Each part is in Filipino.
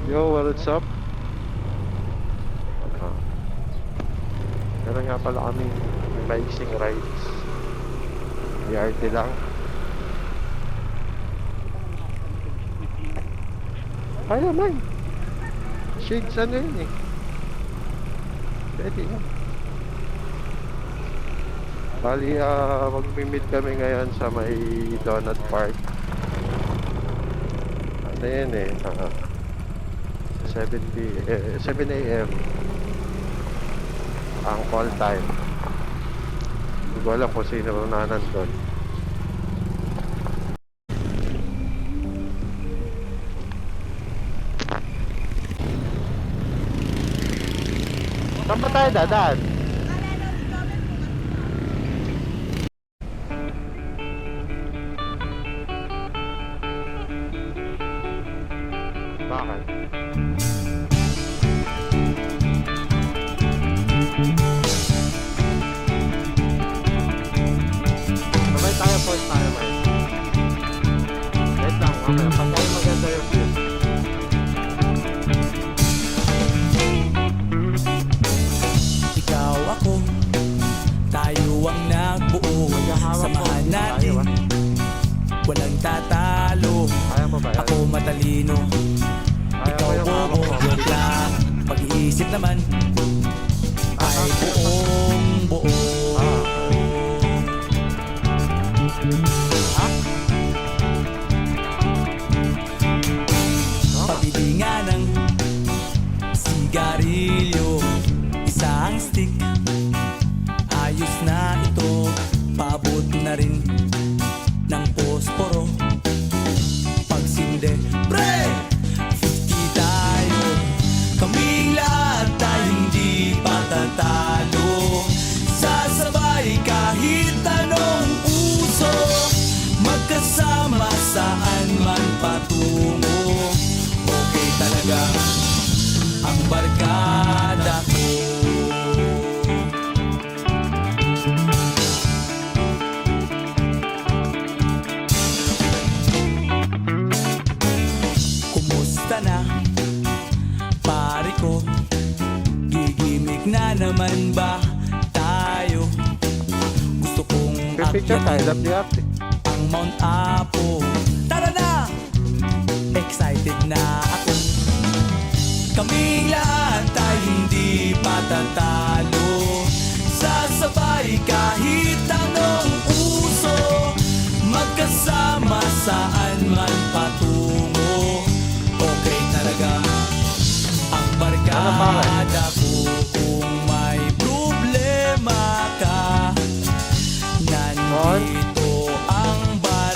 Yo, what's up? Ah, meron nga pala kami racing rides. BRT lang. Kaya naman. Shades ano yun eh. Pwede lang. Bali, mag-meet kami ngayon sa may Donut Park. Ano yun eh, 7 a.m. ang call time. Hindi ko alam kung sino na nandun. Saan ba tayo dadaan? Bakit? Sabay tayo, point tayo, man. Wait lang, okay. Pagkain maganda yung view. Ikaw ako, tayo ang nagbuo. Samahan natin, walang tatalo. Kaya mo ba yan? Ako matalino, Kaya ikaw mo yung bobo. ako. Joke lang, pag-iisip naman ay buong buo. Pabili nga ng sigarilyo, isang stick. Ayos na ito, paabot na rin ng posporo. Pagsinde, pre! 50 tayo, kaming lahat tayo hindi patatalo. Sasabay kahit anong uso, magkasama saan man patungo. Okay talaga ang barkada ko. Kumusta na, pare ko? Gigimik na naman ba tayo? Gusto kong Picture tayo, akyatin love the update. ang Mount Apo. Tara na! Excited na ako. Kaming lahat tayo hindi patatalo. Sasabay kahit anong uso, magkasama saan man patungo. Okay talaga ang barkada ko. Kung may problema ka, nandito ang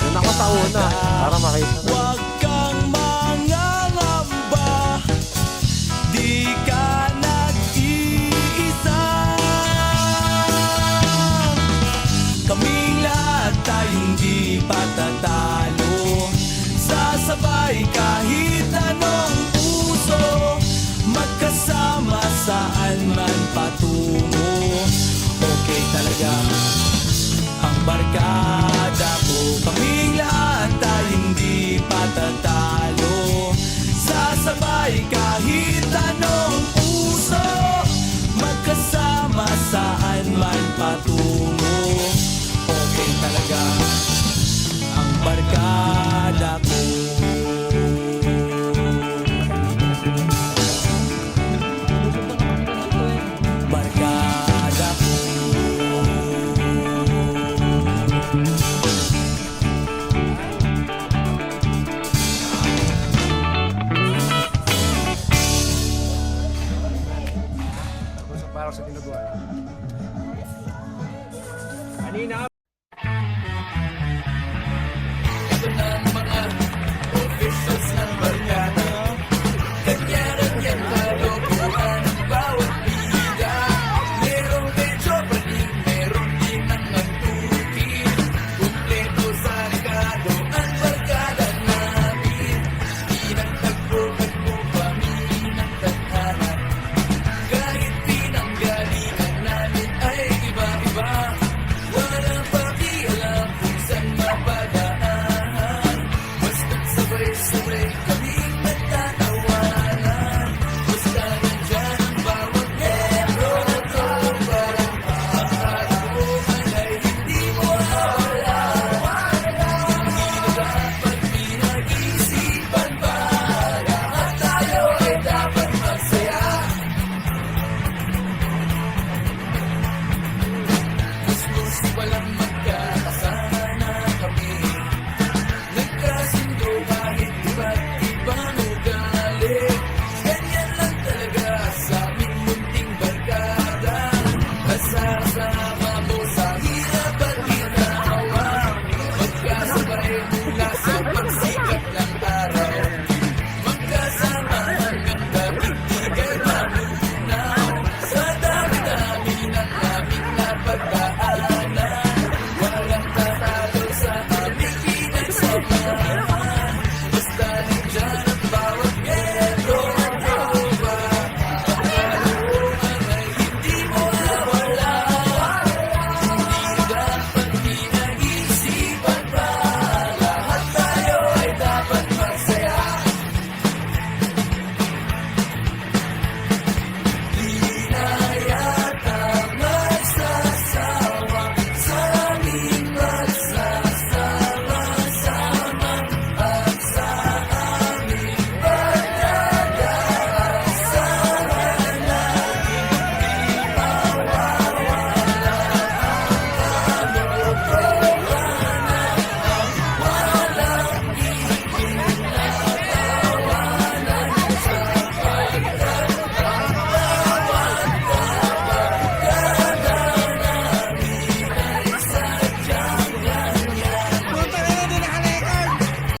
Nakatauna, barkada. para makita. Huwag kang mangangamba, di ka nag-iisa. Kaming lahat tayo hindi patatalo. Sasabay kahit anong uso, magkasama saan man patungo. Okay talaga ang barkada.